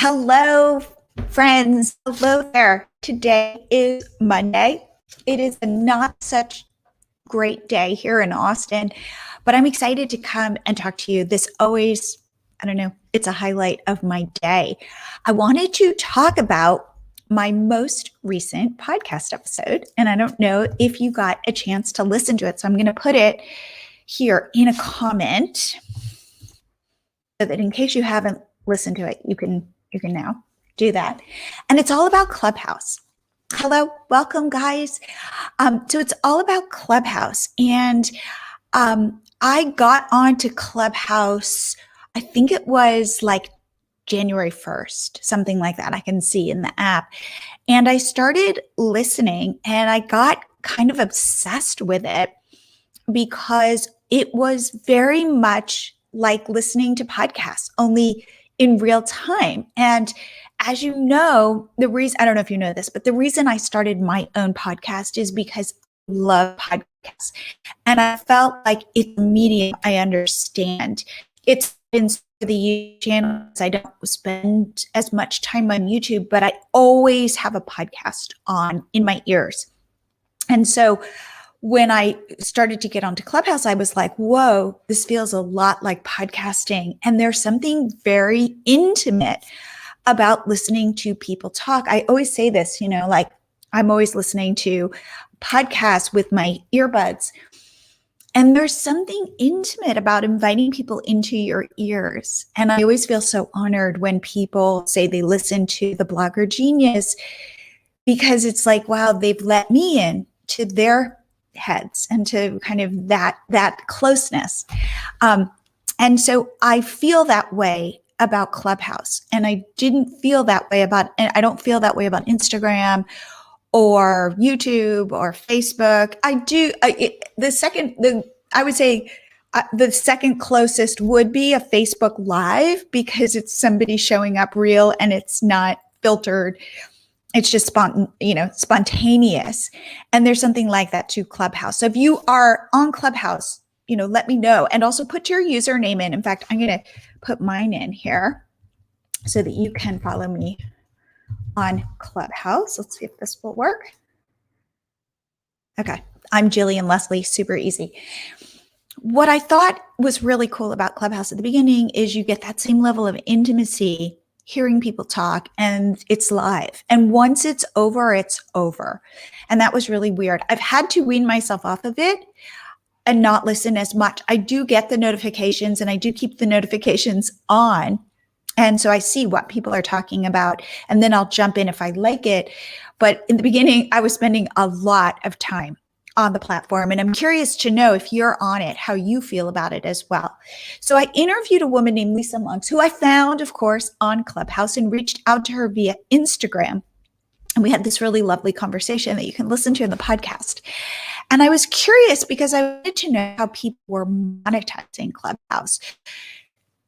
Hello, friends. Hello there. Today is Monday. It is a not such great day here in Austin, but I'm excited to come and talk to you. This always, I don't know, it's a highlight of my day. I wanted to talk about my most recent podcast episode, and I don't know if you got a chance to listen to it, so I'm going to put it here in a comment so that in case you haven't listened to it, you can now do that. And it's all about Clubhouse. Hello, welcome, guys. So it's all about Clubhouse. And I got onto Clubhouse, I think it was like January 1st, something like that. I can see in the app. And I started listening and I got kind of obsessed with it because it was very much like listening to podcasts, only in real time. And as you know, I don't know if you know this, but the reason I started my own podcast is because I love podcasts. And I felt like it's a medium I understand. It's been the YouTube channels. I don't spend as much time on YouTube, but I always have a podcast on in my ears. And so when I started to get onto Clubhouse, I was like, whoa, this feels a lot like podcasting. And there's something very intimate about listening to people talk. I always say this, like I'm always listening to podcasts with my earbuds. And there's something intimate about inviting people into your ears. And I always feel so honored when people say they listen to the Blogger Genius, because it's like, wow, they've let me in to their heads and to kind of that closeness. And so I feel that way about Clubhouse. And I don't feel that way about Instagram or YouTube or Facebook. I would say the second closest would be a Facebook Live, because it's somebody showing up real and it's not filtered. It's just spontaneous. And there's something like that to Clubhouse. So if you are on Clubhouse, let me know. And also put your username in. In fact, I'm going to put mine in here so that you can follow me on Clubhouse. Let's see if this will work. Okay. I'm Jillian Leslie. Super easy. What I thought was really cool about Clubhouse at the beginning is you get that same level of intimacy hearing people talk, and it's live. And once it's over, it's over. And that was really weird. I've had to wean myself off of it and not listen as much. I do get the notifications and I do keep the notifications on. And so I see what people are talking about, and then I'll jump in if I like it. But in the beginning, I was spending a lot of time on the platform. And I'm curious to know, if you're on it, how you feel about it as well. So I interviewed a woman named Lisa Monks, who I found, of course, on Clubhouse, and reached out to her via Instagram. And we had this really lovely conversation that you can listen to in the podcast. And I was curious because I wanted to know how people were monetizing Clubhouse.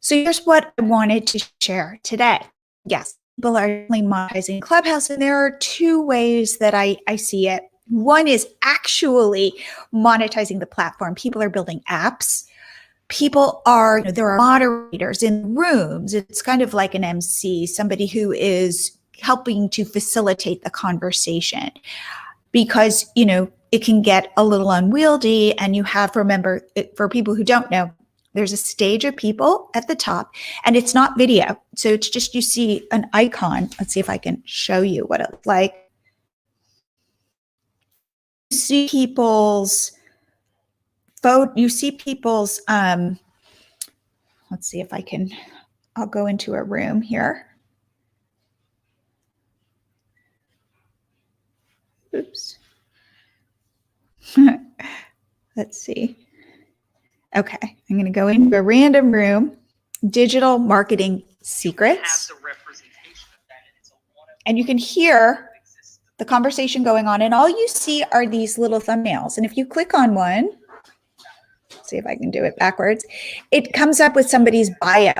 So here's what I wanted to share today. Yes, people are definitely monetizing Clubhouse, and there are two ways that I see it. One is actually monetizing the platform. People are building apps. There are moderators in rooms. It's kind of like an MC, somebody who is helping to facilitate the conversation, because, it can get a little unwieldy, and you have to remember, for people who don't know, there's a stage of people at the top, and it's not video. So it's just, you see an icon. Let's see if I can show you what it looks like. You see people's let's see if I'll go into a room here. Oops. Let's see. Okay, I'm going to go into a random room, digital marketing secrets. And you can hear the conversation going on, and all you see are these little thumbnails. And if you click on one, let's see if I can do it backwards, it comes up with somebody's bio,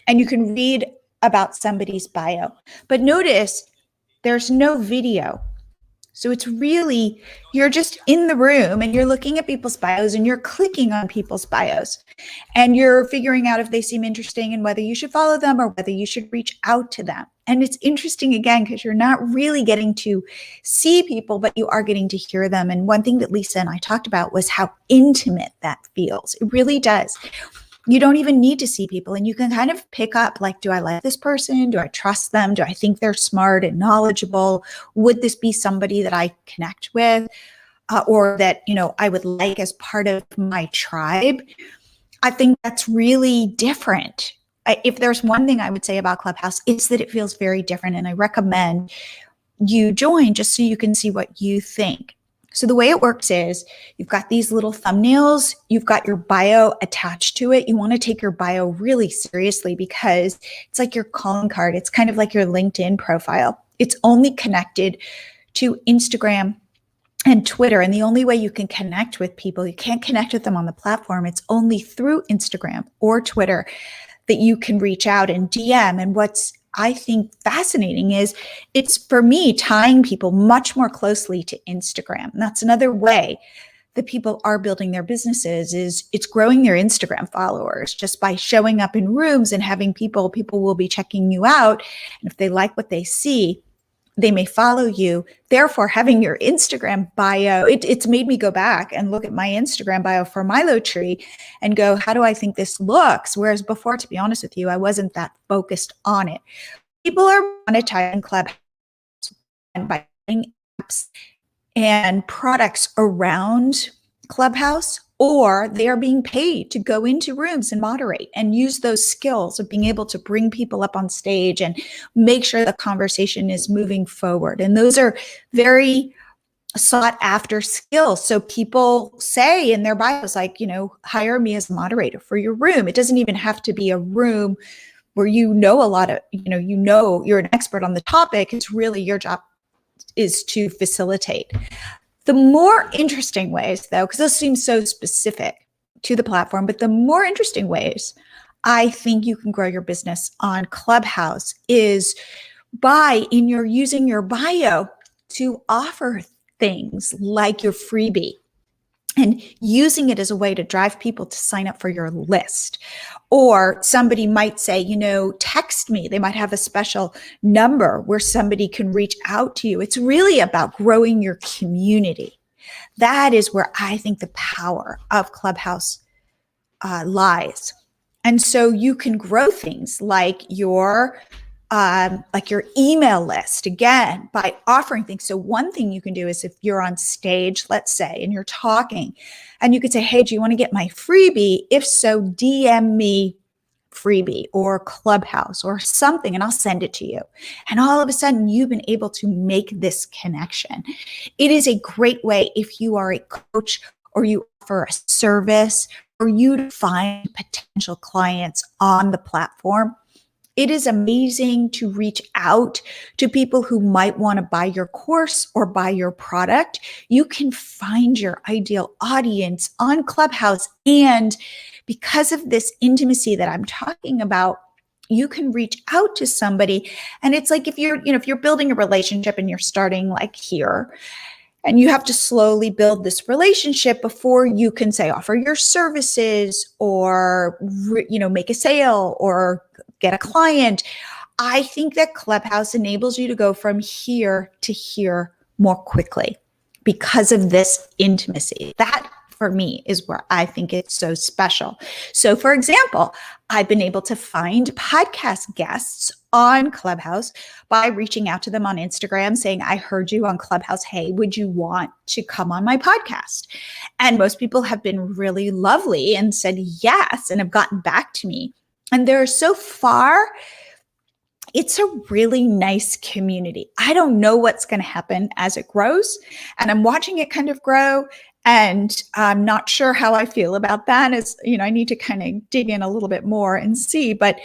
and you can read about somebody's bio. But notice there's no video. So it's really, you're just in the room and you're looking at people's bios and you're clicking on people's bios and you're figuring out if they seem interesting and whether you should follow them or whether you should reach out to them. And it's interesting again, because you're not really getting to see people, but you are getting to hear them. And one thing that Lisa and I talked about was how intimate that feels. It really does. You don't even need to see people, and you can kind of pick up, like, do I like this person? Do I trust them? Do I think they're smart and knowledgeable? Would this be somebody that I connect with, or that, I would like as part of my tribe? I think that's really different. If there's one thing I would say about Clubhouse, it's that it feels very different. And I recommend you join just so you can see what you think. So the way it works is you've got these little thumbnails, you've got your bio attached to it. You want to take your bio really seriously because it's like your calling card. It's kind of like your LinkedIn profile. It's only connected to Instagram and Twitter. And the only way you can connect with people, you can't connect with them on the platform. It's only through Instagram or Twitter that you can reach out and DM. And what's, I think, fascinating is it's, for me, tying people much more closely to Instagram. And that's another way that people are building their businesses, is it's growing their Instagram followers just by showing up in rooms and having people will be checking you out. And if they like what they see, they may follow you. Therefore, having your Instagram bio, it's made me go back and look at my Instagram bio for Milo Tree and go, how do I think this looks? Whereas before, to be honest with you, I wasn't that focused on it. People are monetizing Clubhouse by buying apps and products around Clubhouse, or they are being paid to go into rooms and moderate and use those skills of being able to bring people up on stage and make sure the conversation is moving forward. And those are very sought after skills. So people say in their bios, like, hire me as a moderator for your room. It doesn't even have to be a room where a lot of, you're an expert on the topic. It's really your job is to facilitate. The more interesting ways, though, because those seem so specific to the platform, but the more interesting ways I think you can grow your business on Clubhouse is by using your bio to offer things like your freebie and using it as a way to drive people to sign up for your list. Or somebody might say, text me. They might have a special number where somebody can reach out to you. It's really about growing your community. That is where I think the power of Clubhouse lies. And so you can grow things like your email list, again, by offering things. So one thing you can do is if you're on stage, let's say, and you're talking, and you could say, hey, do you want to get my freebie? If so, DM me freebie or Clubhouse or something, and I'll send it to you. And all of a sudden, you've been able to make this connection. It is a great way if you are a coach or you offer a service for you to find potential clients on the platform. It is amazing to reach out to people who might want to buy your course or buy your product. You can find your ideal audience on Clubhouse. And because of this intimacy that I'm talking about, you can reach out to somebody. And it's like if you're building a relationship and you're starting like here, and you have to slowly build this relationship before you can say offer your services or make a sale or get a client. I think that Clubhouse enables you to go from here to here more quickly because of this intimacy. That, for me, is where I think it's so special. So, for example, I've been able to find podcast guests on Clubhouse by reaching out to them on Instagram saying, I heard you on Clubhouse. Hey, would you want to come on my podcast? And most people have been really lovely and said yes and have gotten back to me. And there are so far, it's a really nice community. I don't know what's going to happen as it grows, and I'm watching it kind of grow. And I'm not sure how I feel about that. As I need to kind of dig in a little bit more and see. But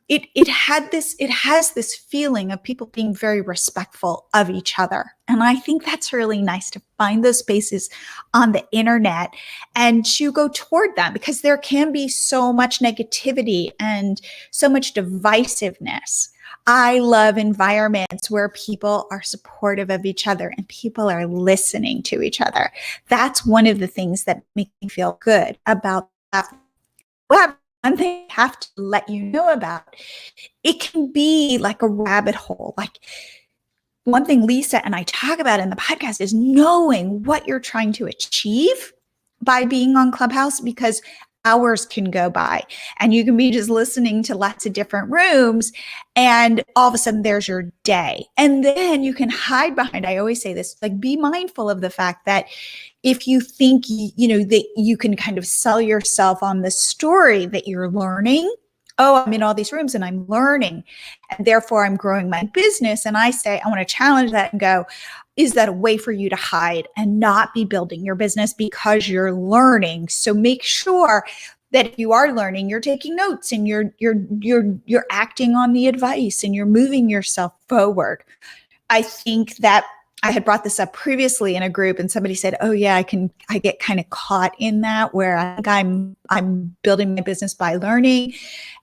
it has this feeling of people being very respectful of each other, and I think that's really nice to find those spaces on the internet and to go toward them, because there can be so much negativity and so much divisiveness. I love environments where people are supportive of each other and people are listening to each other. That's one of the things that make me feel good about that. Well, one thing I have to let you know about, it can be like a rabbit hole. Like one thing Lisa and I talk about in the podcast is knowing what you're trying to achieve by being on Clubhouse, because hours can go by and you can be just listening to lots of different rooms and all of a sudden there's your day. And then you can hide behind, I always say this, like be mindful of the fact that if you think, that you can kind of sell yourself on the story that you're learning, oh, I'm in all these rooms and I'm learning, and therefore I'm growing my business. And I say, I want to challenge that and go, is that a way for you to hide and not be building your business because you're learning? So make sure that if you are learning, you're taking notes and you're acting on the advice and you're moving yourself forward. I think that I had brought this up previously in a group and somebody said, oh yeah, I get kind of caught in that where I think I'm building my business by learning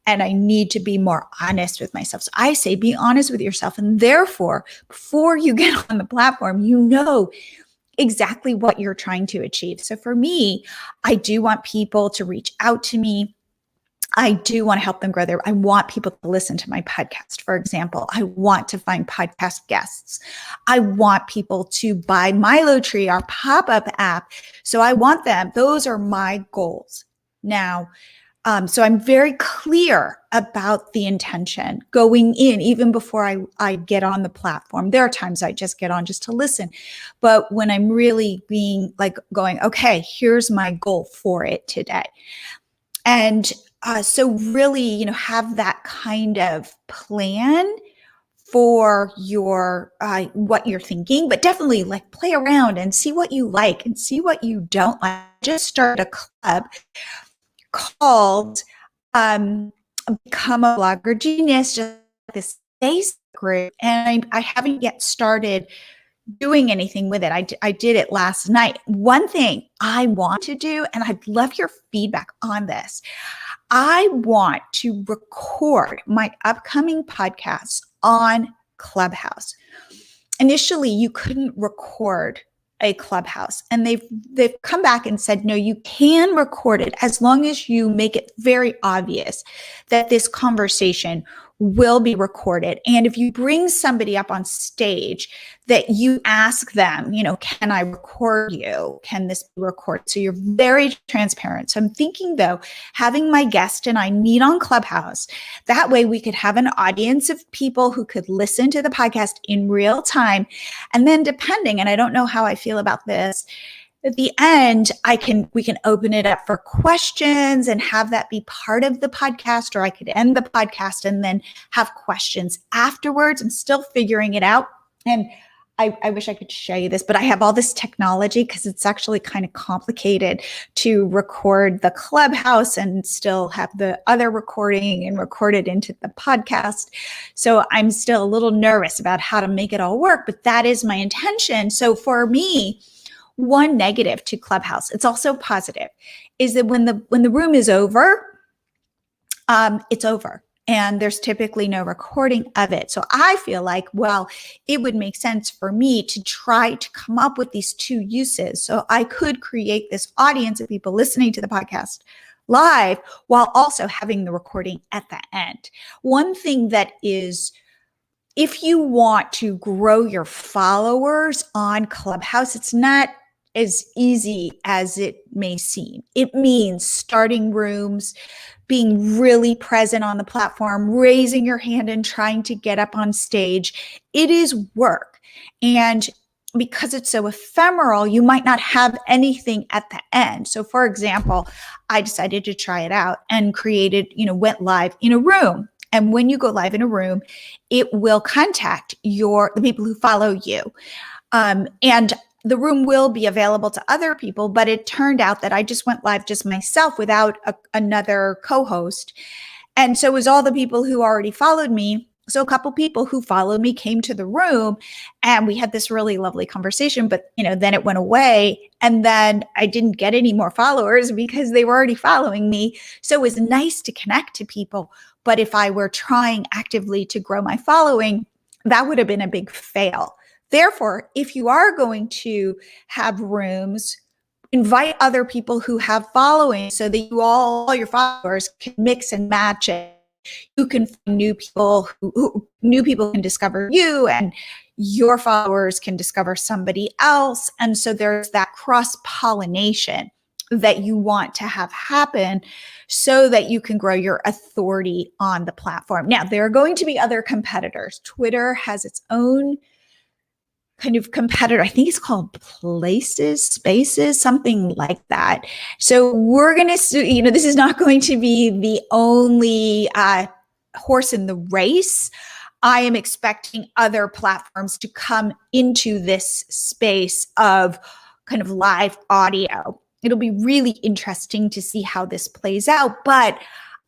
and I need to be more honest with myself. So I say, be honest with yourself. And therefore, before you get on the platform, you know exactly what you're trying to achieve. So for me, I do want people to reach out to me. I do want to help them grow their, I want people to listen to my podcast, for example. I want to find podcast guests. I want people to buy Milo Tree, our pop-up app. So I want them, those are my goals. Now, so I'm very clear about the intention going in, even before I get on the platform. There are times I just get on just to listen. But when I'm really being like going, okay, here's my goal for it today. And so really, have that kind of plan for your what you're thinking, but definitely like play around and see what you like and see what you don't like. I just started a club called Become a Blogger Genius, just this Facebook group, and I haven't yet started doing anything with it. I did it last night. One thing I want to do, and I'd love your feedback on this, I want to record my upcoming podcasts on Clubhouse. Initially, you couldn't record a Clubhouse, and they've come back and said, no, you can record it as long as you make it very obvious that this conversation will be recorded. And if you bring somebody up on stage, that you ask them, can I record you? Can this be recorded? So you're very transparent. So I'm thinking though, having my guest and I meet on Clubhouse, that way we could have an audience of people who could listen to the podcast in real time. And then depending, and I don't know how I feel about this, at the end, we can open it up for questions and have that be part of the podcast, or I could end the podcast and then have questions afterwards. I'm still figuring it out. And I wish I could show you this, but I have all this technology because it's actually kind of complicated to record the Clubhouse and still have the other recording and record it into the podcast. So I'm still a little nervous about how to make it all work, but that is my intention. So for me, one negative to Clubhouse, it's also positive, is that when the room is over, it's over. And there's typically no recording of it. So I feel like, well, it would make sense for me to try to come up with these two uses. So I could create this audience of people listening to the podcast live while also having the recording at the end. One thing that is, if you want to grow your followers on Clubhouse, it's not as easy as it may seem. It means starting rooms, being really present on the platform, raising your hand and trying to get up on stage. It is work. And because it's so ephemeral, you might not have anything at the end. So for example, I decided to try it out and went live in a room. And when you go live in a room, it will contact the people who follow you. And the room will be available to other people, but it turned out that I just went live just myself without another co-host. And so it was all the people who already followed me. So a couple people who followed me came to the room and we had this really lovely conversation, but then it went away and then I didn't get any more followers because they were already following me. So it was nice to connect to people. But if I were trying actively to grow my following, that would have been a big fail. Therefore, if you are going to have rooms, invite other people who have following so that all your followers can mix and match it. You can find new people new people can discover you, and your followers can discover somebody else. And so there's that cross-pollination that you want to have happen so that you can grow your authority on the platform. Now, there are going to be other competitors. Twitter has its own kind of competitor. I think it's called Spaces, something like that. So we're going to, this is not going to be the only horse in the race. I am expecting other platforms to come into this space of kind of live audio. It'll be really interesting to see how this plays out, but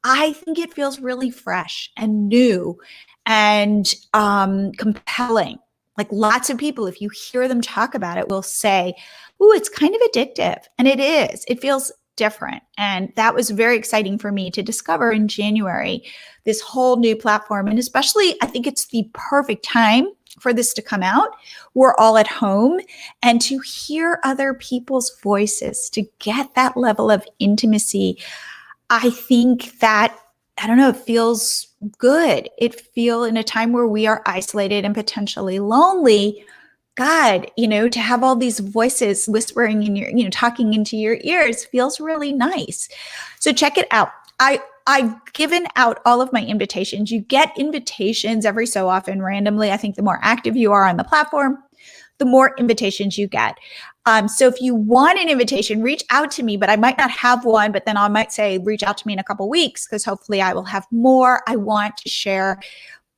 I think it feels really fresh and new and compelling. Like lots of people, if you hear them talk about it, will say, "Ooh, it's kind of addictive." And it is. It feels different. And that was very exciting for me to discover in January, this whole new platform. And especially, I think it's the perfect time for this to come out. We're all at home, and to hear other people's voices, to get that level of intimacy, I think that, I don't know, it feels good. It feels in a time where we are isolated and potentially lonely. God, to have all these voices whispering in your, talking into your ears feels really nice. So check it out. I've given out all of my invitations. You get invitations every so often randomly. I think the more active you are on the platform, the more invitations you get. So if you want an invitation, reach out to me, but I might not have one, but then I might say, reach out to me in a couple of weeks, because hopefully I will have more. I want to share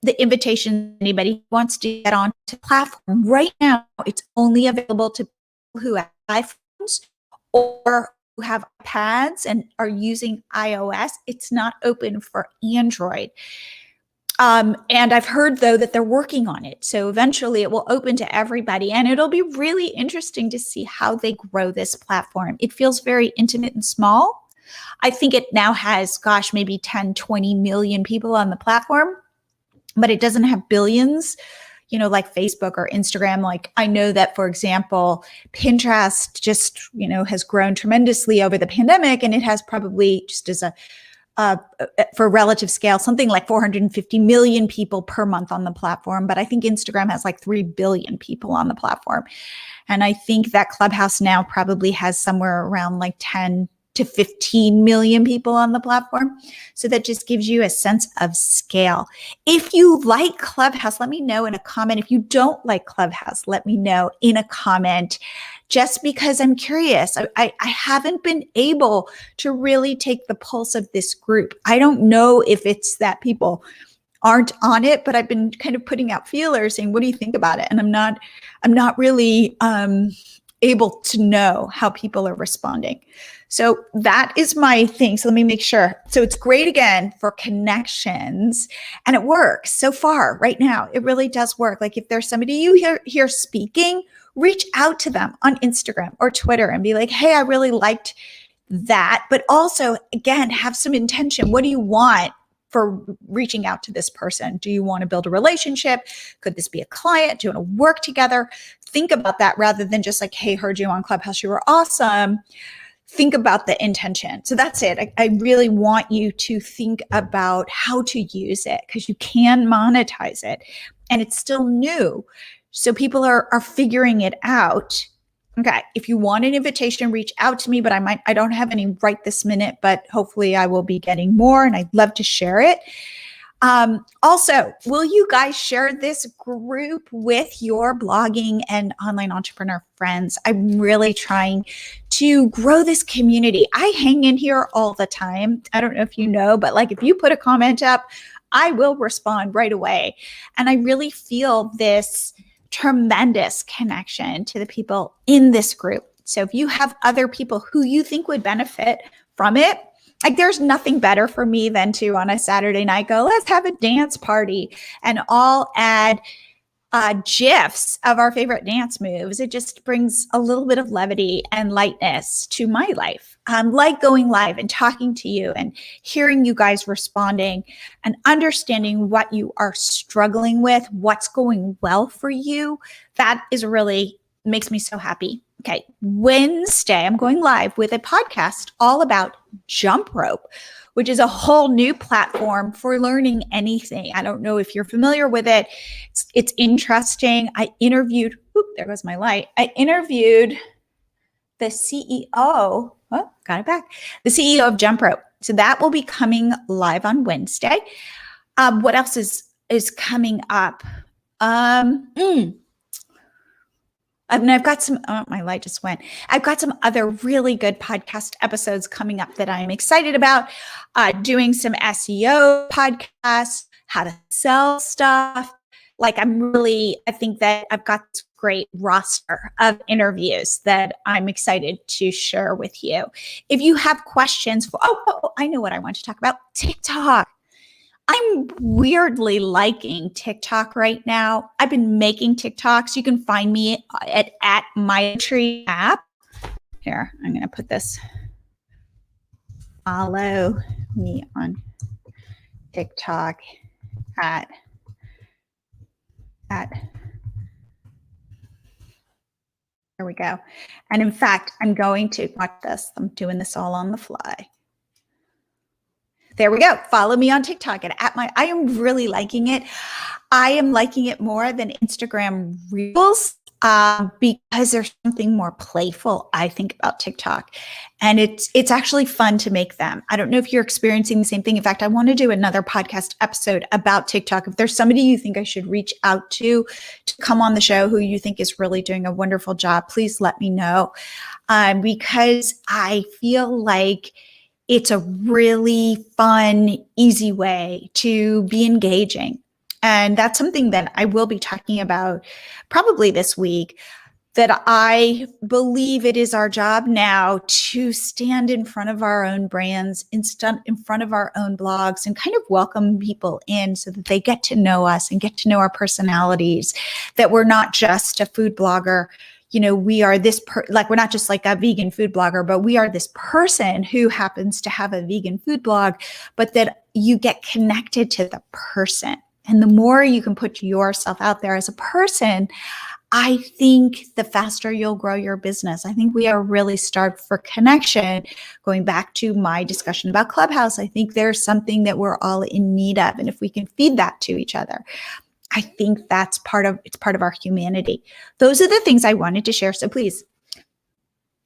the invitation. Anybody who wants to get onto the platform right now, it's only available to people who have iPhones or who have iPads and are using iOS. It's not open for Android. And I've heard, though, that they're working on it. So eventually it will open to everybody. And it'll be really interesting to see how they grow this platform. It feels very intimate and small. I think it now has, maybe 10, 20 million people on the platform, but it doesn't have billions, like Facebook or Instagram. Like I know that, for example, Pinterest just, has grown tremendously over the pandemic, and it has probably, just as for relative scale, something like 450 million people per month on the platform. But I think Instagram has like 3 billion people on the platform. And I think that Clubhouse now probably has somewhere around like 10 to 15 million people on the platform. So that just gives you a sense of scale. If you like Clubhouse, let me know in a comment. If you don't like Clubhouse, let me know in a comment, just because I'm curious. I haven't been able to really take the pulse of this group. I don't know if it's that people aren't on it, but I've been kind of putting out feelers saying, what do you think about it? And I'm not really able to know how people are responding. So that is my thing. So let me make sure. So it's great, again, for connections, and it works so far right now. It really does work. Like if there's somebody you hear speaking, reach out to them on Instagram or Twitter and be like, hey, I really liked that. But also, again, have some intention. What do you want for reaching out to this person? Do you want to build a relationship? Could this be a client? Do you want to work together? Think about that rather than just like, hey, heard you on Clubhouse, you were awesome. Think about the intention. So that's it. I really want you to think about how to use it, because you can monetize it and it's still new. So people are figuring it out. Okay. If you want an invitation, reach out to me, but I don't have any right this minute, but hopefully I will be getting more, and I'd love to share it. Also, will you guys share this group with your blogging and online entrepreneur friends? I'm really trying to grow this community. I hang in here all the time. I don't know if you know, but like if you put a comment up, I will respond right away. And I really feel this tremendous connection to the people in this group. So if you have other people who you think would benefit from it, like there's nothing better for me than to, on a Saturday night, go, let's have a dance party and all add GIFs of our favorite dance moves. It just brings a little bit of levity and lightness to my life. Like going live and talking to you and hearing you guys responding and understanding what you are struggling with, what's going well for you. That is really makes me so happy. Okay, Wednesday, I'm going live with a podcast all about jump rope, which is a whole new platform for learning anything. I don't know if you're familiar with it. It's interesting. There goes my light. I interviewed the CEO. Oh, got it back. The CEO of Jump Rope. So that will be coming live on Wednesday. What else is coming up? I've got some, my light just went. I've got some other really good podcast episodes coming up that I'm excited about. Doing some SEO podcasts, how to sell stuff. Like I think that I've got this great roster of interviews that I'm excited to share with you. If you have questions I know what I want to talk about, TikTok. I'm weirdly liking TikTok right now. I've been making TikToks. You can find me at my tree app. Here, I'm going to put this. Follow me on TikTok at there we go. And in fact, I'm going to watch this. I'm doing this all on the fly. There we go. Follow me on TikTok I am really liking it. I am liking it more than Instagram Reels because there's something more playful, I think, about TikTok. And it's actually fun to make them. I don't know if you're experiencing the same thing. In fact, I want to do another podcast episode about TikTok. If there's somebody you think I should reach out to come on the show who you think is really doing a wonderful job, please let me know. Because I feel like it's a really fun, easy way to be engaging. And that's something that I will be talking about probably this week, that I believe it is our job now to stand in front of our own brands, in front of our own blogs, and kind of welcome people in so that they get to know us and get to know our personalities, that we're not just a food blogger. We are we're not just like a vegan food blogger, but we are this person who happens to have a vegan food blog, but that you get connected to the person. And the more you can put yourself out there as a person, I think the faster you'll grow your business. I think we are really starved for connection. Going back to my discussion about Clubhouse, I think there's something that we're all in need of. And if we can feed that to each other, I think it's part of our humanity. Those are the things I wanted to share. So please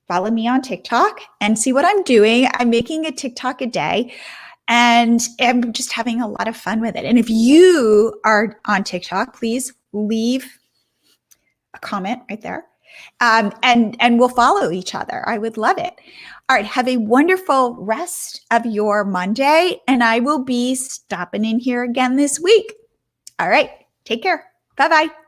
follow me on TikTok and see what I'm doing. I'm making a TikTok a day and I'm just having a lot of fun with it. And if you are on TikTok, please leave a comment right there. And we'll follow each other. I would love it. All right. Have a wonderful rest of your Monday. And I will be stopping in here again this week. All right. Take care. Bye-bye.